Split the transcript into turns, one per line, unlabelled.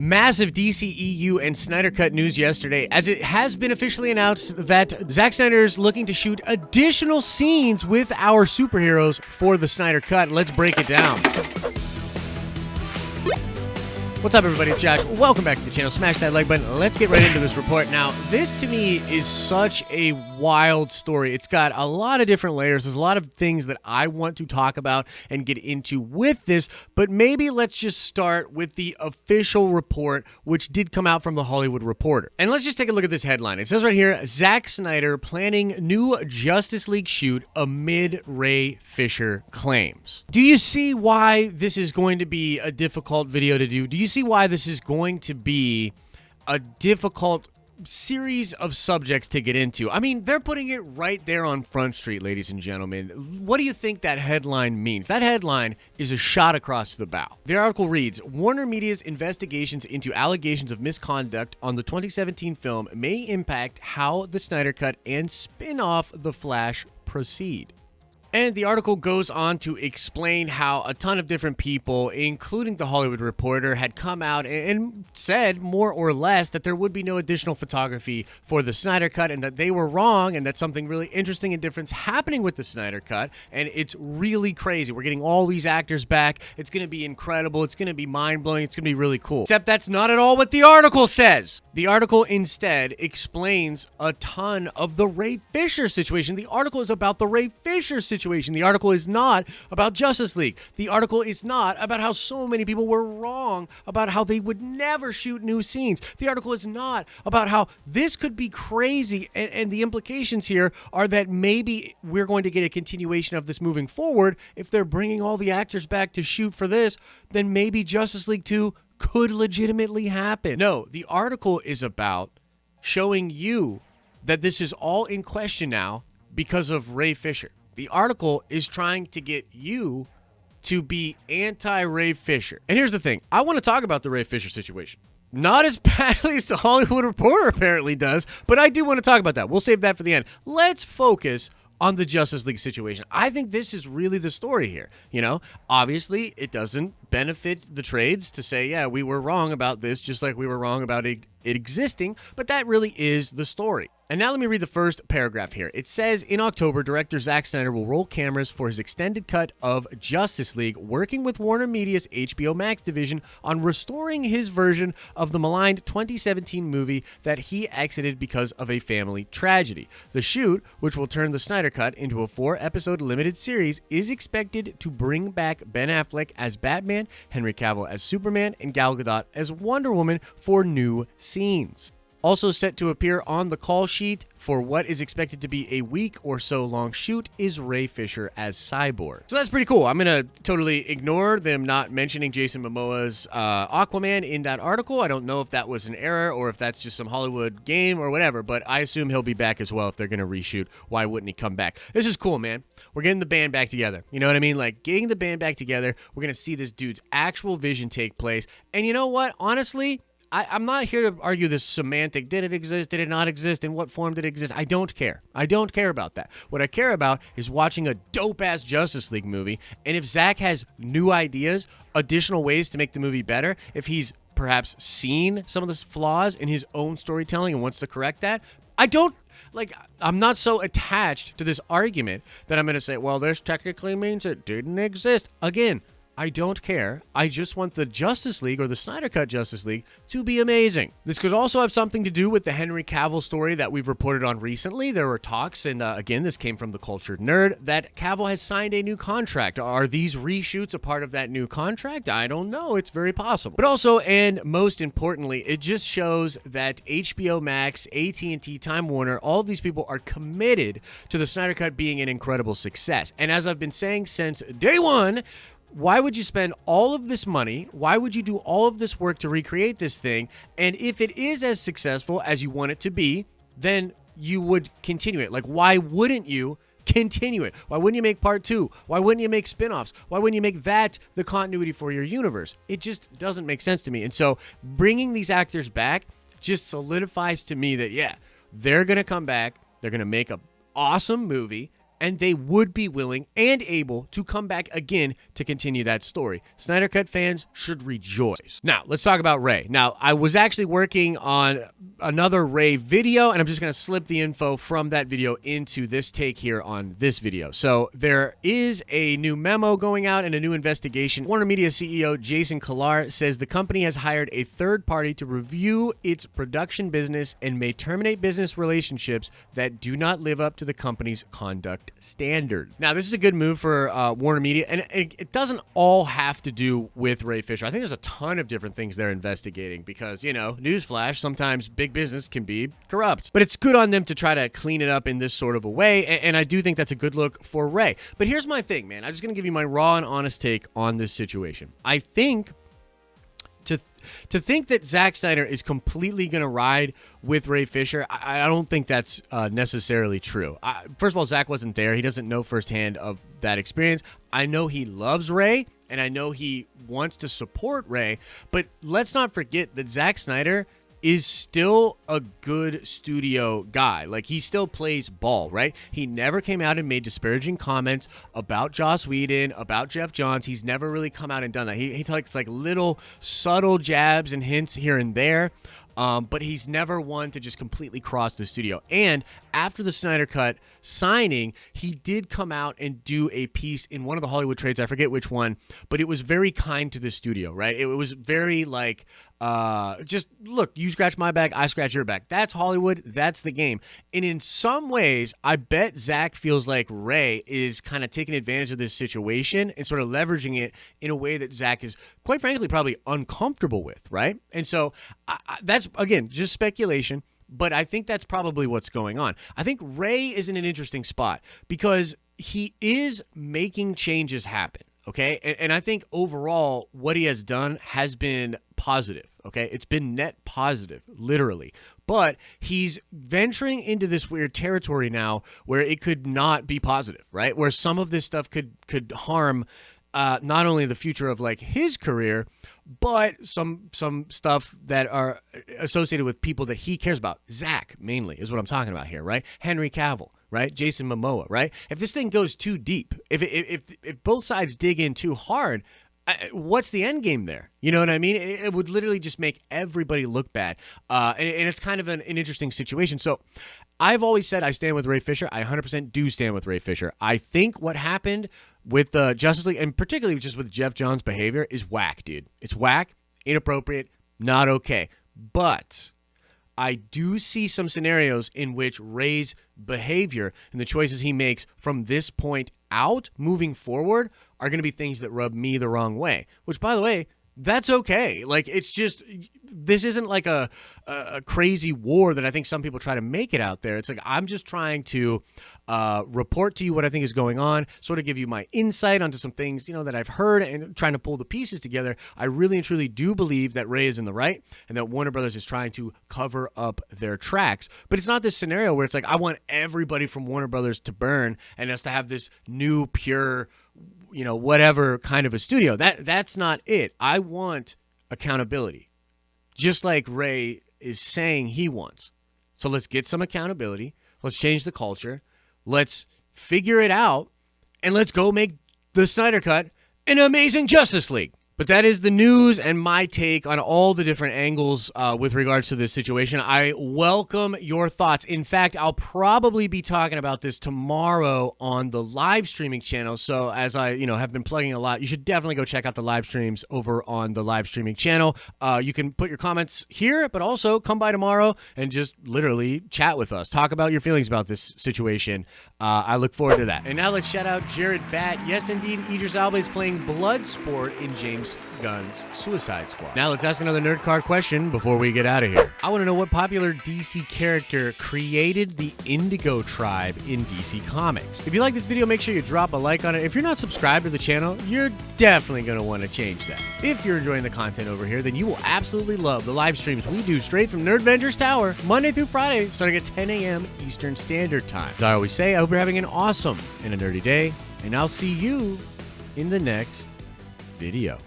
Massive DCEU and Snyder Cut news yesterday, as it has been officially announced that Zack Snyder is looking to shoot additional scenes with our superheroes for the Snyder Cut. Let's break it down. What's up, everybody? It's Josh. Welcome back to the channel. Smash that like button. Let's get right into this report. Now, this to me is such a wild story. It's got a lot of different layers. There's a lot of things that I want to talk about and get into with this, but maybe let's just start with the official report, which did come out from the Hollywood Reporter. And let's just take a look at this headline. It says right here, Zack Snyder planning new Justice League shoot amid Ray Fisher claims. Do you see why this is going to be a difficult video to do? Do you see why this is going to be a difficult series of subjects to get into? I mean, they're putting it right there on Front Street, ladies and gentlemen. What do you think that headline means? That headline is a shot across the bow. The article reads, Warner Media's investigations into allegations of misconduct on the 2017 film may impact how the Snyder Cut and spin-off The Flash proceed. And the article goes on to explain how a ton of different people, including the Hollywood Reporter, had come out and said more or less that there would be no additional photography for the Snyder Cut and that they were wrong and that something really interesting and different is happening with the Snyder Cut. And it's really crazy. We're getting all these actors back. It's going to be incredible. It's going to be mind-blowing. It's going to be really cool. Except that's not at all what the article says. The article instead explains a ton of the Ray Fisher situation. The article is about the Ray Fisher situation. The article is not about Justice League. The article is not about how so many people were wrong about how they would never shoot new scenes. The article is not about how this could be crazy, and the implications here are that maybe we're going to get a continuation of this moving forward. If they're bringing all the actors back to shoot for this, then maybe Justice League 2 could legitimately happen. No, the article is about showing you that this is all in question now because of Ray Fisher. The article is trying to get you to be anti-Ray Fisher. And here's the thing. I want to talk about the Ray Fisher situation. Not as badly as the Hollywood Reporter apparently does, but I do want to talk about that. We'll save that for the end. Let's focus on the Justice League situation. I think this is really the story here. You know, obviously it doesn't benefit the trades to say, yeah, we were wrong about this, just like we were wrong about it existing, but that really is the story. And now let me read the first paragraph here. It says, in October, director Zack Snyder will roll cameras for his extended cut of Justice League, working with Warner Media's HBO Max division on restoring his version of the maligned 2017 movie that he exited because of a family tragedy. The shoot, which will turn the Snyder Cut into a 4-episode limited series, is expected to bring back Ben Affleck as Batman, Henry Cavill as Superman, and Gal Gadot as Wonder Woman for new scenes. Also set to appear on the call sheet for what is expected to be a week or so long shoot is Ray Fisher as Cyborg. So that's pretty cool. I'm going to totally ignore them not mentioning Jason Momoa's Aquaman in that article. I don't know if that was an error or if that's just some Hollywood game or whatever, but I assume he'll be back as well if they're going to reshoot. Why wouldn't he come back? This is cool, man. We're getting the band back together. You know what I mean? Like, getting the band back together, we're going to see this dude's actual vision take place. And you know what? Honestly, I'm not here to argue this semantic, did it exist, did it not exist, in what form did it exist? I don't care. I don't care about that. What I care about is watching a dope-ass Justice League movie, and if Zack has new ideas, additional ways to make the movie better, if he's perhaps seen some of the flaws in his own storytelling and wants to correct that, I'm not so attached to this argument that I'm going to say, well, this technically means it didn't exist. Again, I don't care. I just want the Justice League or the Snyder Cut Justice League to be amazing. This could also have something to do with the Henry Cavill story that we've reported on recently. There were talks, and again, this came from the Cultured Nerd, that Cavill has signed a new contract. Are these reshoots a part of that new contract? I don't know. It's very possible. But also, and most importantly, it just shows that HBO Max, AT&T, Time Warner, all of these people are committed to the Snyder Cut being an incredible success. And as I've been saying since day one, why would you spend all of this money? Why would you do all of this work to recreate this thing? And if it is as successful as you want it to be, then you would continue it. Like, why wouldn't you continue it? Why wouldn't you make part 2? Why wouldn't you make spin-offs? Why wouldn't you make that the continuity for your universe? It just doesn't make sense to me. And so bringing these actors back just solidifies to me that, yeah, they're going to come back. They're going to make an awesome movie. and they would be willing and able to come back again to continue that story. Snyder Cut fans should rejoice. Now, let's talk about Ray. Now, I was actually working on another Ray video, and I'm just going to slip the info from that video into this take here on this video. So there is a new memo going out and a new investigation. Warner Media CEO Jason Kilar says the company has hired a third party to review its production business and may terminate business relationships that do not live up to the company's conduct standard. Now, this is a good move for Warner Media, and it doesn't all have to do with Ray Fisher. I think there's a ton of different things they're investigating because, you know, newsflash, sometimes big business can be corrupt. But it's good on them to try to clean it up in this sort of a way, and I do think that's a good look for Ray. But here's my thing, man. I'm just going to give you my raw and honest take on this situation. I think to think that Zack Snyder is completely going to ride with Ray Fisher, I don't think that's necessarily true. First of all, Zack wasn't there. He doesn't know firsthand of that experience. I know he loves Ray, and I know he wants to support Ray, but let's not forget that Zack Snyder is still a good studio guy. Like, he still plays ball, right? He never came out and made disparaging comments about Joss Whedon, about Jeff Johns. He's never really come out and done that. He takes like little subtle jabs and hints here and there, but he's never one to just completely cross the studio. And after the Snyder Cut signing, he did come out and do a piece in one of the Hollywood trades. I forget which one, but it was very kind to the studio, right? It was very like, just look, you scratch my back, I scratch your back. That's Hollywood. That's the game. And in some ways, I bet Zack feels like Ray is kind of taking advantage of this situation and sort of leveraging it in a way that Zack is, quite frankly, probably uncomfortable with, right? And so that's, again, just speculation, but I think that's probably what's going on. I think Ray is in an interesting spot because he is making changes happen. Okay, and I think overall what he has done has been positive. Okay, it's been net positive, literally. But he's venturing into this weird territory now where it could not be positive, right? Where some of this stuff could harm not only the future of like his career, but some stuff that are associated with people that he cares about. Zack, mainly, is what I'm talking about here, right? Henry Cavill, right? Jason Momoa, right? If this thing goes too deep, if both sides dig in too hard, what's the end game there? You know what I mean? It would literally just make everybody look bad. And it's kind of an interesting situation. So I've always said I stand with Ray Fisher. I 100% do stand with Ray Fisher. I think what happened with the Justice League, and particularly just with Jeff Johns' behavior, is whack, dude. It's whack, inappropriate, not okay. But I do see some scenarios in which Ray's behavior and the choices he makes from this point out, moving forward, are going to be things that rub me the wrong way. Which, by the way, that's okay. Like, it's just, this isn't like a crazy war that I think some people try to make it out there. It's like, I'm just trying to report to you what I think is going on, sort of give you my insight onto some things, you know, that I've heard and trying to pull the pieces together. I really and truly do believe that Ray is in the right and that Warner Brothers is trying to cover up their tracks. But it's not this scenario where it's like, I want everybody from Warner Brothers to burn and us to have this new, pure, you know, whatever kind of a studio. That's not it. I want accountability, just like Ray is saying he wants. So let's get some accountability. Let's change the culture. Let's figure it out, and let's go make the Snyder Cut an amazing Justice League. But that is the news and my take on all the different angles with regards to this situation. I welcome your thoughts. In fact, I'll probably be talking about this tomorrow on the live streaming channel. So as I, have been plugging a lot, you should definitely go check out the live streams over on the live streaming channel. You can put your comments here, but also come by tomorrow and just literally chat with us. Talk about your feelings about this situation. I look forward to that. And now let's shout out Jared Batt. Yes, indeed, Idris Elba is playing Bloodsport in James Gunn's Suicide Squad. Now let's ask another nerd card question before we get out of here. I want to know what popular DC character created the Indigo Tribe in DC Comics. If you like this video, make sure you drop a like on it. If you're not subscribed to the channel, you're definitely going to want to change that. If you're enjoying the content over here, then you will absolutely love the live streams we do straight from Nerdvengers Tower, Monday through Friday, starting at 10 a.m. Eastern Standard Time. As I always say, I hope you're having an awesome and a nerdy day, and I'll see you in the next video.